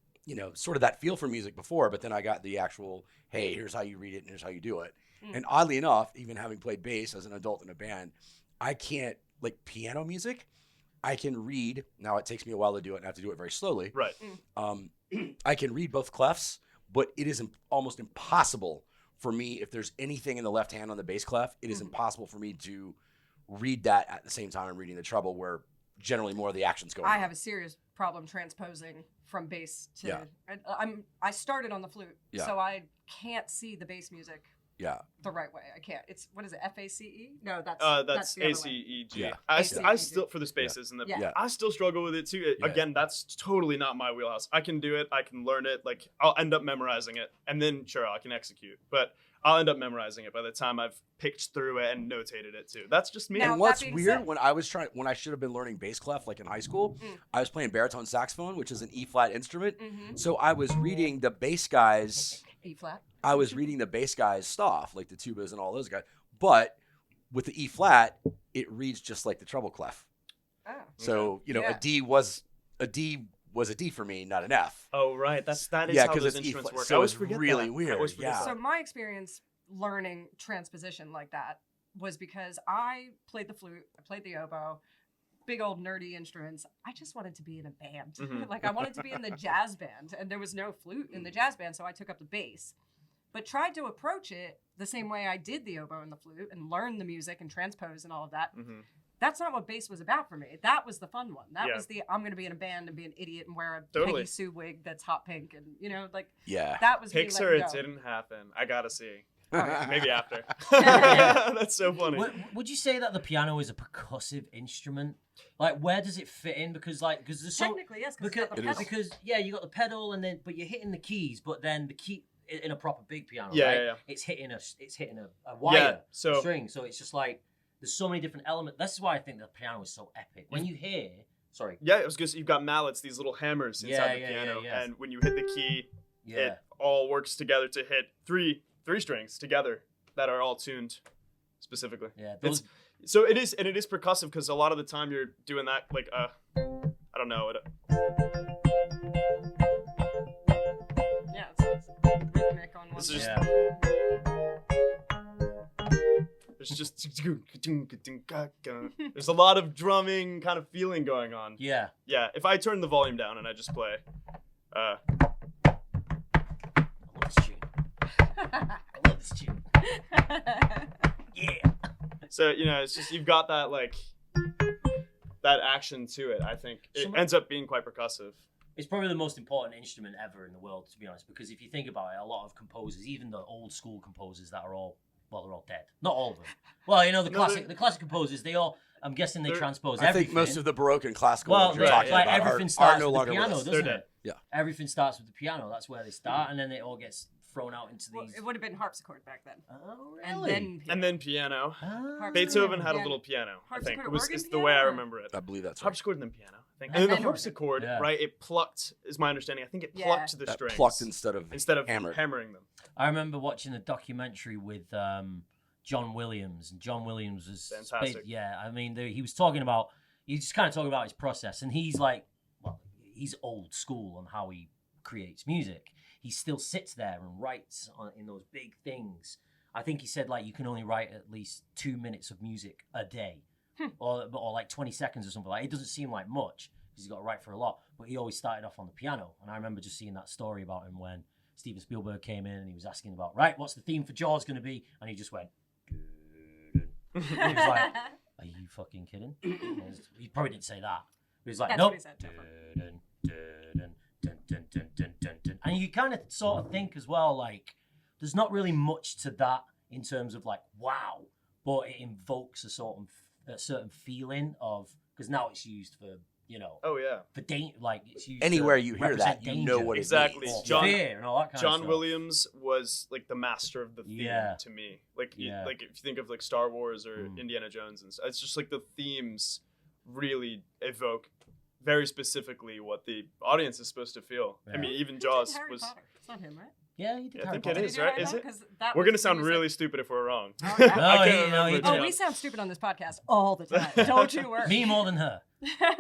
sort of that feel for music before, but then I got the actual, hey, here's how you read it and here's how you do it. Mm. And oddly enough, even having played bass as an adult in a band, I can't like piano music. I can read. Now it takes me a while to do it, and I have to do it very slowly. Right. I can read both clefs, but it is almost impossible for me if there's anything in the left hand on the bass clef. It is impossible for me to read that at the same time I'm reading the treble, where generally more of the action's going I on. have a serious problem transposing from bass to. Yeah. I started on the flute, Yeah. so I can't see the bass music Yeah. the right way. I can't. It's what is it? FACE? No, That's the other way. ACEG. Yeah. I ACEG. still for the spaces and the Yeah. Yeah. I still struggle with it too. Yeah. Again, that's totally not my wheelhouse. I can do it. I can learn it. Like I'll end up memorizing it, and then sure I can execute. But I'll end up memorizing it by the time I've picked through it and notated it too. That's just me. Now, And what's that being weird, said- when I should have been learning bass clef like in high school, Mm. I was playing baritone saxophone, which is an E flat instrument. Mm-hmm. So I was reading the bass guys. E flat. I was reading the bass guys' stuff, like the tubas and all those guys. But with the E flat, it reads just like the treble clef. Oh. So Yeah. a D was a D for me, not an F. Oh right, that is Yeah, how 'cause those it's instruments E-flat, work. so I always it's forget really that. weird, I always forget yeah. that. So my experience learning transposition like that was because I played the flute, I played the oboe, big old nerdy instruments. I just wanted to be in a band. Mhm. Like I wanted to be in the jazz band, and there was no flute in the jazz band, so I took up the bass. but tried to approach it the same way I did the oboe and the flute and learned the music and transpose and all of that. Mm-hmm. That's not what bass was about for me. That was the fun one. That Yeah. was the I'm going to be in a band and be an idiot and wear a Totally. Peggy Sue wig that's hot pink and like Yeah. that was me Pixar, letting it go. didn't happen. I gotta see. Alright. Maybe after. That's so funny. Would you say that the piano is a percussive instrument? Like, where does it fit in? Because there's so Technically, yes, because because it's It is. you got the pedal but you're hitting the keys, but then the key in a proper big piano, Yeah, right? yeah, yeah. It's hitting a wire so- string, so it's just like there's so many different elements. That's why I think the piano is so epic. When you hear, sorry, Yeah, it was good. You've got mallets, these little hammers inside the Yeah, piano, yeah. and when you hit the key, yeah, it all works together to hit three strings together that are all tuned specifically. yeah, It's, those, so it is percussive because a lot of the time you're doing that like I don't know. Yeah, it's rhythmic on one. This is side. There's just there's a lot of drumming kind of feeling going on. yeah. Yeah, if I turn the volume down and I just play, I love this tune. I love this tune. Yeah. so it's just you've got that that action to it. I think it ends up being quite percussive. It's probably the most important instrument ever in the world, to be honest, because if you think about it, a lot of composers, even the old school composers that are they're all dead. Not all of them. Well, the classic composers, they all, I'm guessing they transpose I everything. think most of the Baroque and classical well, ones you're right, talking yeah. about everything are starts no with longer the piano, with us. doesn't They're it? dead. Yeah. Everything starts with the piano. That's where they start, and then it all gets thrown out into Well, these. it would have been harpsichord back then. Oh, And really? then And then piano. Ah. Beethoven had a piano. little piano. I think Harpsichord, it's organ the way I piano? remember it. I believe that's right. Harpsichord and then piano. I think. And And then then the harpsichord, organ. Yeah. right? It plucked, is my understanding. I think it Yeah. plucked the That strings plucked instead of hammered. hammering them. I remember watching a documentary with John Williams, and John Williams was Fantastic. he was talking about, he's just kind of talking about his process, and he's like, well, he's old school on how he creates music. He still sits there and writes in those big things. I think he said you can only write at least 2 minutes of music a day, or 20 seconds or something. It doesn't seem like much because he's got to write for a lot, but he always started off on the piano. And I remember just seeing that story about him when Steven Spielberg came in and he was asking about, what's the theme for Jaws going to be? And he just went, he was like, are you fucking kidding? He probably didn't say that. He was like, That's nope. what he said. And you kind of sort of think as well, there's not really much to that in terms of wow, but it invokes a certain feeling of, because now it's used for, Oh yeah. for it's used Anywhere to you hear represent that, you know danger what it Exactly. means. or John- fear and all that kind of John stuff. Williams was the master of the theme Yeah. to me. If Yeah. you think of Star Wars or Mm. Indiana Jones, and it's just the themes really evoke very specifically what the audience is supposed to feel. I Yeah. mean, even Who did Jaws Harry was. Potter? It's not him, right? Yeah, he did. Yeah, I Harry think it Potter. is, right? Is it? That We're was gonna sound music. really stupid if we're wrong. Oh, yeah. No, I can't he remember. did. Oh, we sound stupid on this podcast all the time. Don't you worry. Me more than her.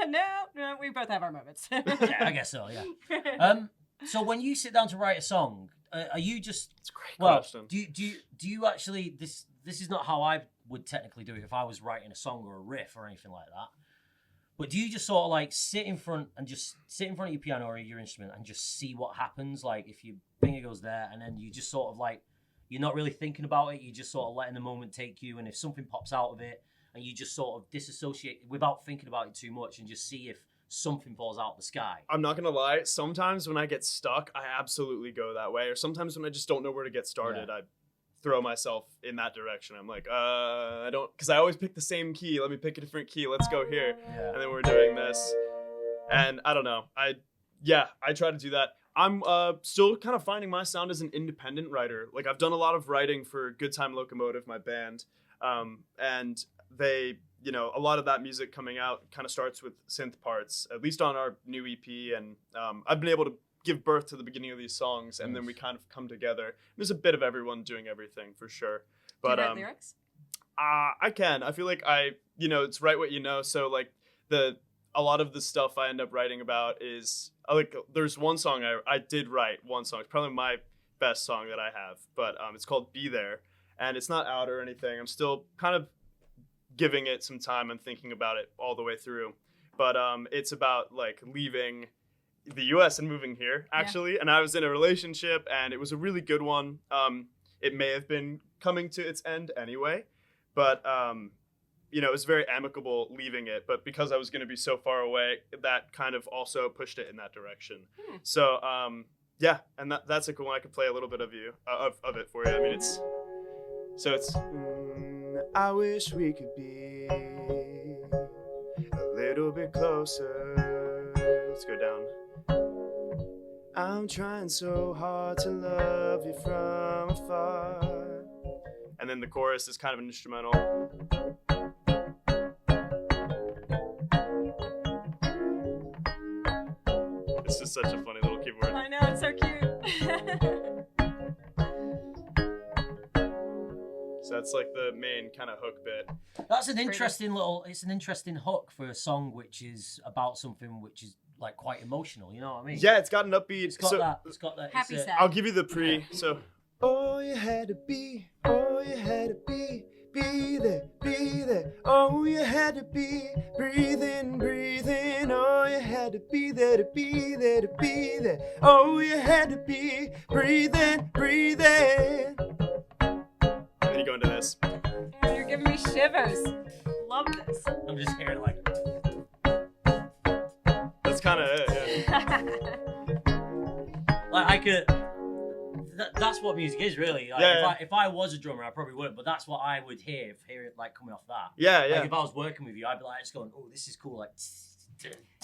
No, we both have our moments. Yeah, I guess so. Yeah. So when you sit down to write a song, are you just It's a great well? question. Do you actually this is not how I would technically do it if I was writing a song or a riff or anything like that. But do you just sort of sit in front of your piano or your instrument and just see what happens? If your finger goes there and then you just sort of you're not really thinking about it. You're just sort of letting the moment take you. And if something pops out of it and you just sort of disassociate without thinking about it too much and just see if something falls out of the sky. I'm not gonna lie. Sometimes when I get stuck, I absolutely go that way. Or sometimes when I just don't know where to get started, I throw myself in that direction. I'm like, I don't, because I always pick the same key. Let me pick a different key. Let's go here. Yeah. And then we're doing this. And I don't know. I try to do that. I'm still kind of finding my sound as an independent writer. I've done a lot of writing for Good Time Locomotive, my band, and they, a lot of that music coming out kind of starts with synth parts, at least on our new EP. And I've been able to give birth to the beginning of these songs, and then we kind of come together. There's a bit of everyone doing everything for sure. But Do you write lyrics? I can. I feel like it's write what you know. So a lot of the stuff I end up writing about is there's one song I did write one song. It's probably my best song that I have, but it's called Be There, and it's not out or anything. I'm still kind of giving it some time and thinking about it all the way through. But it's about leaving the U.S. and moving here, actually. And I was in a relationship, and it was a really good one. It may have been coming to its end anyway, but you know, it was very amicable leaving it. But because I was going to be so far away, that kind of also pushed it in that direction. So yeah, and that's a cool one. I could play a little bit of it for you. I mean, it's I wish we could be a little bit closer. Let's go down. I'm trying so hard to love you from afar. And then the chorus is kind of an instrumental. It's just such a funny little keyboard. I know, it's so cute. So that's like the main kind of hook bit. That's an interesting it's an interesting hook for a song which is about something which is like quite emotional, you know what I mean? Yeah, it's got an upbeat. It's got that. Happy sad. I'll give you the pre. So, oh, you had to be, oh, you had to be there, be there. Oh, you had to be, breathe in, oh, you had to be there to be there to be there. Oh, you had to be, breathe in. And then you go into this. Oh, you're giving me shivers. Love this. I'm just hearing like. That's kind of it, yeah. Like I could. That's what music is, really. Like, if I was a drummer, I probably wouldn't. But that's what I would hear it like coming off that. Yeah. Like if I was working with you, I'd be like just going, "Oh, this is cool." Like.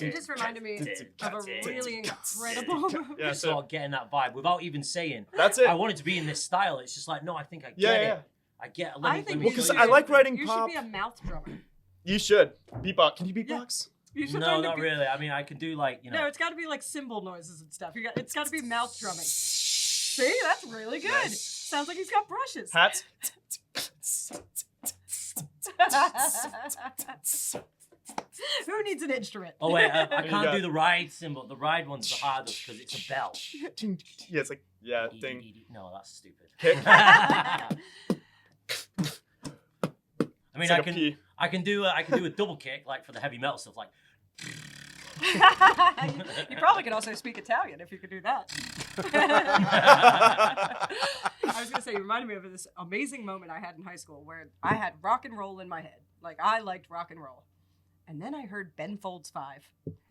You just reminded me of a really incredible movie. Yeah, Just sort of getting that vibe without even saying. That's it. I wanted to be in this style. It's just like, no, I think I get it. I get. I think Well, because I like writing you pop. should be a mouth drummer. You should beatbox. Can you beatbox? You should No, learn to not be- really. I mean, I can do like No, it's got to be like cymbal noises and stuff. It's got to be mouth drumming. See, that's really good. Nice. Sounds like he's got brushes. Hats. Who needs an instrument? Oh wait, I You can't got- do the ride cymbal. The ride one's the hardest because it's a bell. Yeah, it's like thing. No, that's stupid. Kick. I mean, It's like a P. I can do a double kick like for the heavy metal stuff. Like You probably could also speak Italian if you could do that. I was gonna say, you reminded me of this amazing moment I had in high school where I had rock and roll in my head. Like I liked rock and roll. And then I heard Ben Folds 5.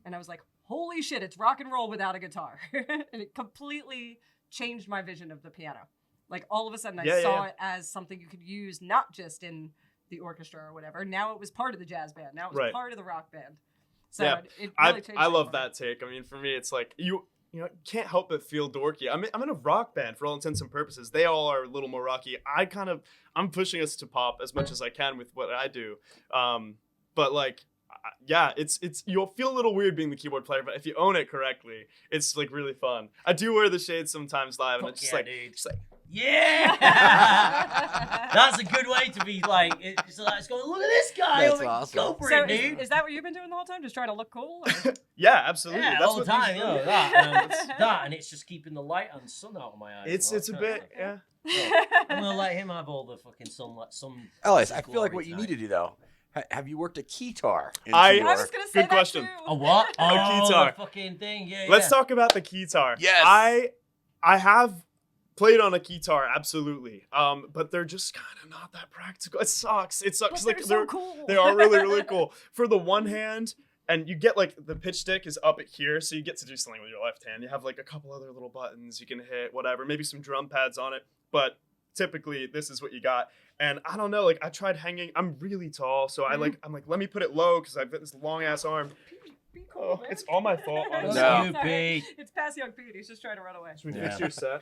And I was like, holy shit, it's rock and roll without a guitar. And it completely changed my vision of the piano. Like all of a sudden I saw it as something you could use not just in the orchestra or whatever. Now it was part of the jazz band. Now it was part of the rock band. So it really changed. I love that take. I mean, for me, it's like you can't help but feel dorky. I'm in a rock band for all intents and purposes. They all are a little more rocky. I'm pushing us to pop as much as I can with what I do. But like, yeah, it's you'll feel a little weird being the keyboard player, but if you own it correctly, it's like really fun. I do wear the shades sometimes live, and it's just like, yeah, that's a good way to be like. It's going. Look at this guy. That's awesome. Go for So it, dude. is that what you've been doing the whole time? Just trying to look cool? Or? Yeah, absolutely. Yeah, That's all the what time. these- You know that, and it's just keeping the light and sun out of my eyes. It's a bit, yeah. I'm gonna let him have all the fucking sunlight. Ellyes, I feel like what you need to do though. Have you worked a keytar? I I was gonna say Good that question. too. A what? Oh, keytar. the fucking thing. Yeah. Let's talk about the keytar. Yes. I have played on a keytar, absolutely. But they're just kind of not that practical. It sucks. It sucks. But Like they're so cool. they are really, really cool. For the one hand, and you get like the pitch stick is up at here, so you get to do something with your left hand. You have like a couple other little buttons you can hit, whatever, maybe some drum pads on it. But typically this is what you got. And I don't know, like I tried hanging. I'm really tall, so I'm like, let me put it low because I've got this long ass arm. Be cool, man. It's all my fault. Honestly. No. You be. It's Passyunk Pete. He's just trying to run away. Should we Yeah. fix your set?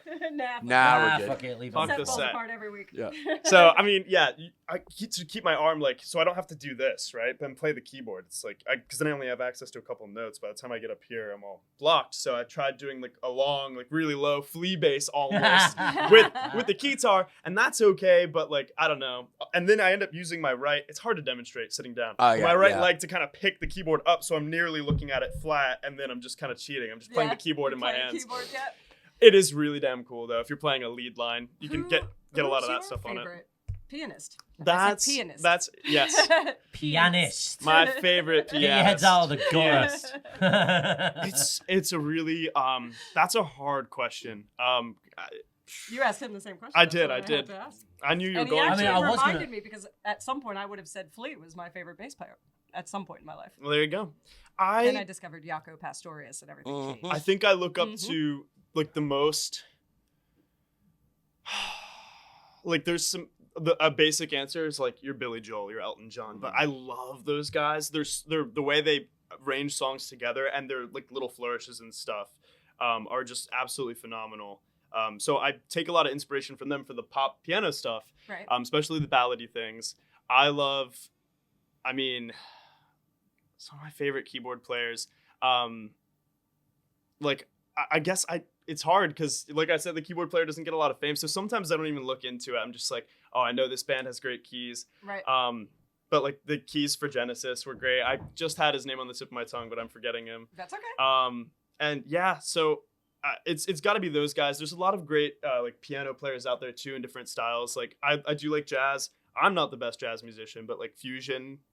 Nah, we're good. Fuck it, leave Fuck it. Set the falls set. apart every week. Yeah. So I mean, yeah, I keep my arm like so I don't have to do this, right? Then play the keyboard. It's like because then I only have access to a couple of notes. By the time I get up here, I'm all blocked. So I tried doing like a long, like really low flea bass almost with the keytar, and that's okay. But like I don't know. And then I end up using my right. It's hard to demonstrate sitting down. Yeah, My right yeah. leg to kind of pick the keyboard up, so I'm nearly looking at it flat, and then I'm just kind of cheating. I'm just playing the keyboard in my hands. Keyboard, yeah. It is really damn cool though. If you're playing a lead line, you can Who- get a lot who's of that your stuff on it. favorite pianist? That's pianist. That's yes. Pianist. My favorite Get your heads pianist. out of the Yes. gutter. It's a really that's a hard question. You asked him the same question. I That's did, what I had did. to ask. I knew you were And he going actually to. I was reminded gonna- me because at some point I would have said Flea was my favorite bass player at some point in my life. Well, there you go. And I discovered Jaco Pastorius and everything changed. I think I look up Mhm. to like the most like there's a basic answer is like your Billy Joel, your Elton John, but I love those guys. They're the way they arrange songs together and their like little flourishes and stuff are just absolutely phenomenal. So I take a lot of inspiration from them for the pop piano stuff, Right. especially the ballady things. I mean, some of my favorite keyboard players. Like I guess it's hard because like I said, the keyboard player doesn't get a lot of fame. So sometimes I don't even look into it. I'm just like, oh, I know this band has great keys. Right. But like the keys for Genesis were great. I just had his name on the tip of my tongue, but I'm forgetting him. That's okay. And yeah, so it's got to be those guys. There's a lot of great like piano players out there too in different styles. Like I do like jazz. I'm not the best jazz musician, but like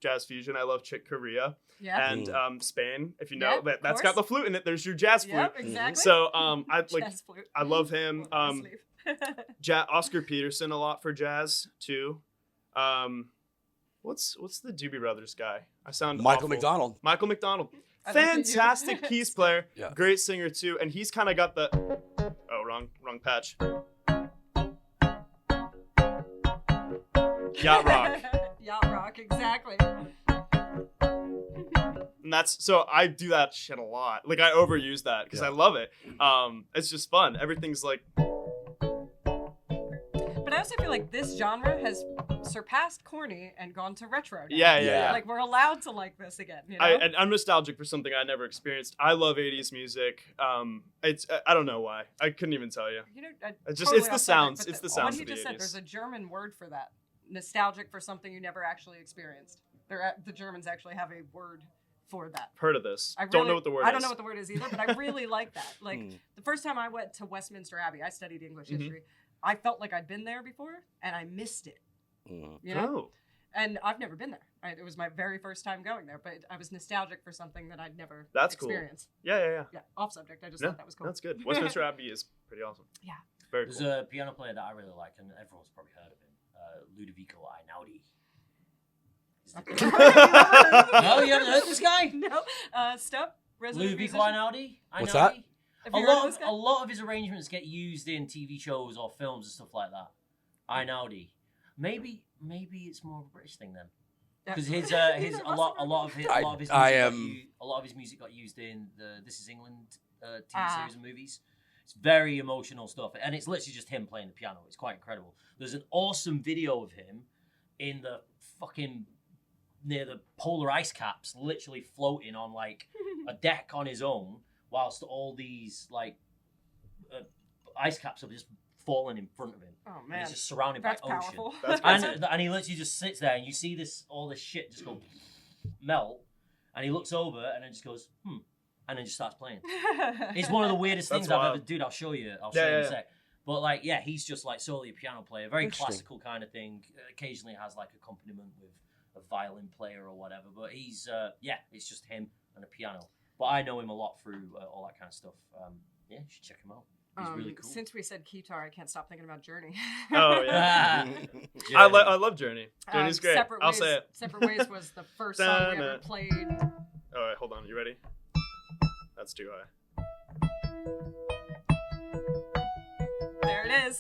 jazz fusion. I love Chick Corea Yeah. and Spain. If you know Yeah, that, of that's got the course. flute in it. There's your jazz flute. Yep, exactly. So I like Jazz flute. I love him. Well, my sleeve. Oscar Peterson a lot for jazz too. What's the Doobie Brothers guy? I sound Michael awful. McDonald. Michael McDonald. I looked at you. Fantastic keys player. Yeah. Great singer too, and he's kind of got the wrong patch. Yacht rock. Yacht rock, exactly. And that's so I do that shit a lot. Like I overuse that because I love it. It's just fun. Everything's like But I also feel like this genre has surpassed corny and gone to retro now. yeah. Like we're allowed to like this again. You know? I'm nostalgic for something I never experienced. I love 80s music. It's I don't know why. I couldn't even tell you. You know, It's totally the off subject, sounds. but It's the what sounds he of the just said, 80s. there's a German word for that. Nostalgic for something you never actually experienced. The Germans actually have a word for that. Heard of this? I Don't know what the word is. I don't know what the word is either, but I really like that. Like the first time I went to Westminster Abbey, I studied English Mm-hmm. history. I felt like I'd been there before, and I missed it. You know, Oh. and I've never been there. It was my very first time going there, but I was nostalgic for something that I'd never That's cool. experienced. Yeah. Yeah, off subject. I just No, thought that was cool. That's good. Westminster Abbey is pretty awesome. Yeah. Very There's cool. a piano player that I really like, and everyone's probably heard of him, Ludovico Einaudi. No, you haven't heard this guy? No. Stop. Resident Ludovico musician. Einaudi? What's that? Have A you heard of lot, this guy? a lot of his arrangements get used in TV shows or films and stuff like that. Einaudi. Maybe it's more of a British thing then. Because his a lot of his music got used in the This Is England TV series and movies. It's very emotional stuff, and it's literally just him playing the piano. It's quite incredible. There's an awesome video of him in the fucking near the polar ice caps, literally floating on like a deck on his own, whilst all these like ice caps are just falling in front of him. Oh And man, he's just surrounded that's by ocean. powerful. That's And he literally just sits there, and you see all this shit just go melt, and he looks over and then just goes, and then just starts playing. It's one of the weirdest That's things I've wild. ever. Dude, I'll show you. In Yeah. a sec. But like, yeah, he's just like solely a piano player, very Interesting. classical kind of thing. Occasionally has like accompaniment with a violin player or whatever. But he's it's just him and a piano. But I know him a lot through all that kind of stuff. Yeah, you should check him out. He's really cool. Since we said guitar, I can't stop thinking about Journey. Oh yeah. Yeah. I love Journey. Journey's great. Separate I'll Ways, say it. Separate Ways was the first song we ever played. All right, hold on. You ready? That's too high. There it is.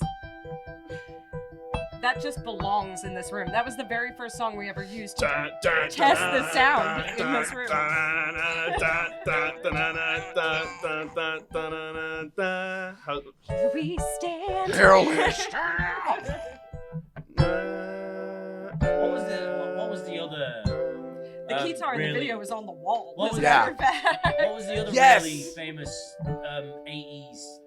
That just belongs in this room. That was the very first song we ever used to test the sound in this room. We stand. Heroish. What was the other? The guitar in the really- video was on the wall. What was Matter that? of fact. What was the other Yes! really famous 80s?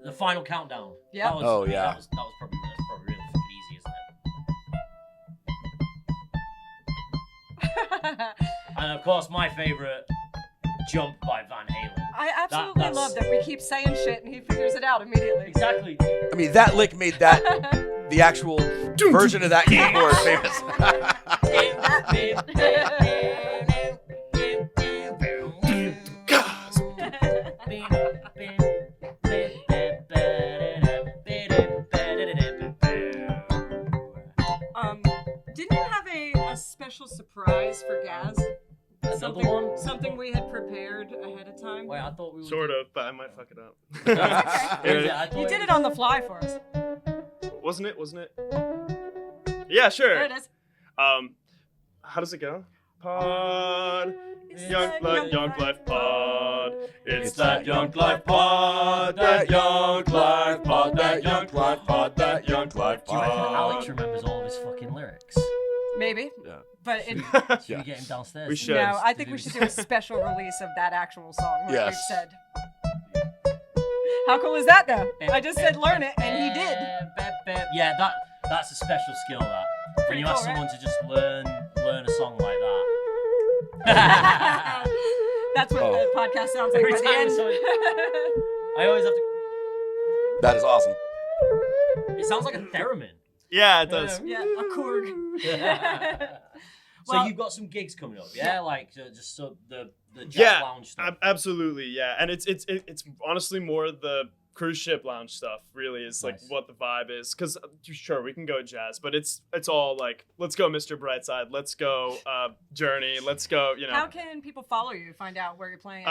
The Final Countdown. Yeah. That was, Oh, yeah. That's probably really fucking easy, isn't it? And of course, my favorite, Jump by Van Halen. I absolutely that's- love that we keep saying shit and he figures it out immediately. Exactly. I mean, that lick made that the actual version of that keyboard famous. Didn't you have a special surprise for Gaz? Another one? Something we had prepared ahead of time? Wait, I thought we were Sort of, but I might fuck it up. Okay. I thought You did it on the fly for us. Wasn't it? Yeah, sure. There it is. How does it go? Pod. It's Yunk that Life Pod. It's that Yunk Life Pod, that Yunk Life Pod, that Yunk Life Pod, that Yunk Life Do you reckon Pod. Alex remembers all of his fucking lyrics? Maybe. Yeah. But it, Should Yeah. we get him downstairs? We should. no, I think we should do a special release of that actual song. Like Yes. we've said. How cool is that, though? I just said learn it, and he did. Yeah, that's a special skill. That when Pretty you ask cool, right? someone to just learn a song like that. That's what Oh. the podcast sounds like Every by the time end. I always have to. That is awesome. It sounds like a theremin. Yeah, it does. Yeah, a Korg. So Well- you've got some gigs coming up, yeah? Like just so the jet Yeah, lounge stuff. Absolutely, yeah. And it's honestly more the cruise ship lounge stuff. Really, is like Nice. what the vibe is. Because sure, we can go jazz, but it's all like, let's go, Mr. Brightside. Let's go, Journey. Let's go. You know. How can people follow you? Find out where you're playing?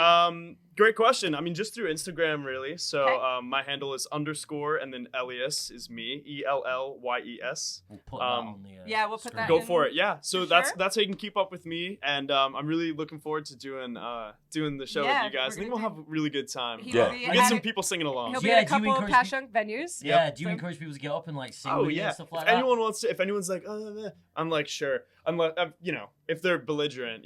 Great question. I mean, just through Instagram, really. So Okay. my handle is _ and then Ellyes is me, ELLYES. We'll put that on the. Yeah, we'll put screen. that Go in. for it. Yeah. So For that's sure. how you can keep up with me, and I'm really looking forward to doing the show Yeah, with you guys. I think we're we'll gonna have a really good time. He Yeah. will be We get some at- people singing along. He'll be Yeah, at a do you couple of encourage Passyunk venues. Yeah, do you So- encourage people to get up and like sing Oh with you yeah. and stuff like If that? anyone wants to, if anyone's like, I'm like, sure. Unless if they're belligerent,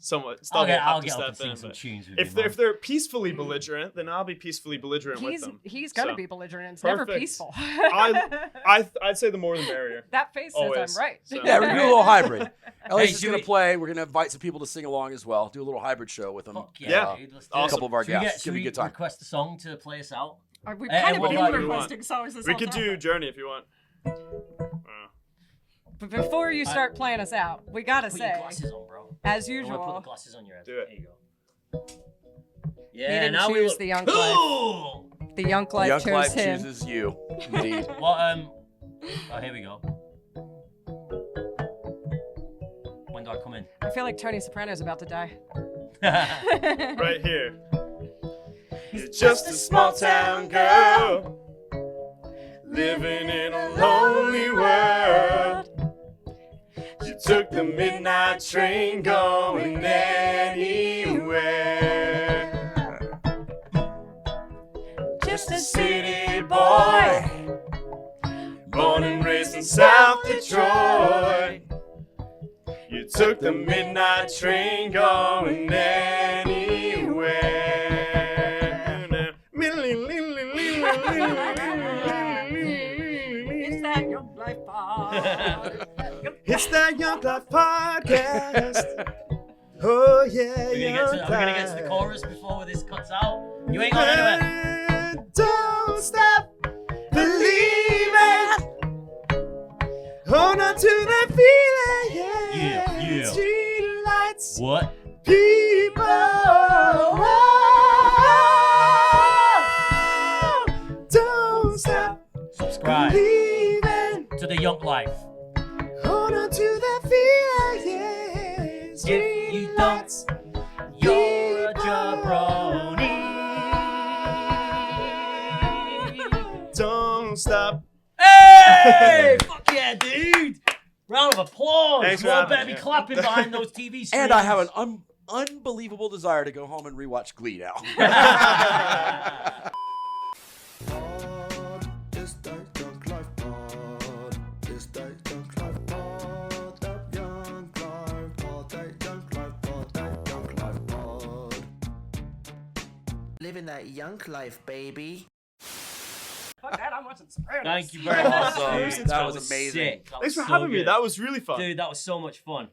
somewhat. I'll get have up to and step sing in, some but tunes with if you, if they're peacefully belligerent, then I'll be peacefully belligerent with them. He's gonna So, be belligerent. It's never perfect. peaceful. I'd say the more the merrier. That face says Always. I'm right. So- Yeah, we're gonna do a little hybrid. Ellyes is should gonna we- play. We're gonna invite some people to sing along as well. Do a little hybrid show with them. Fuck Yeah. yeah, dude, let's do Awesome. A it. couple of our Should we guests. get- Give me a should good we time. request a song to play us out? We've Hey, kind of what been about you? requesting songs this We whole could time. do Journey if you want. But before you start playing us out, we gotta Put say, your glasses on, bro. as I want to put the usual, glasses on your head. Do it. There you go. he Yeah, didn't now we choose look the Yunk Life. cool. The Yunk Life Yunk chose Life him. chooses you. Indeed. Well, oh, here we go. When do I come in? I feel like Tony Soprano's about to die. Right here. You're just a small town girl living in a lonely world. You took the midnight train going anywhere. Just a city boy, born and raised in South Detroit. You took the midnight train going anywhere. It's that Yunk Life pod. It's that Yunk Life Podcast. Oh yeah, Are we gonna get to the chorus before this cuts out? You ain't going anywhere. Don't stop believing. Hold on to the feeling. Yeah. Street lights, What? people. Don't stop Subscribe believing. to the Yunk Life. Hold on to the feeling. If you don't, you're a jabroni. Don't stop. Hey! Fuck yeah, dude! Round of applause. Thanks for You all having better me. be clapping behind those TV screens. And I have an unbelievable desire to go home and rewatch Glee now. Pod, it's that Yunk Life Pod. It's that Yunk Life Pod. That Yunk Life Pod. That Yunk Life Pod. That Yunk Life Pod. Living that Yunk life, baby. Fuck that, I'm watching Sopranos. Thank you very much. Awesome. dude. That was amazing. Sick. That Thanks was for so having me. good. That was really fun. Dude, that was so much fun.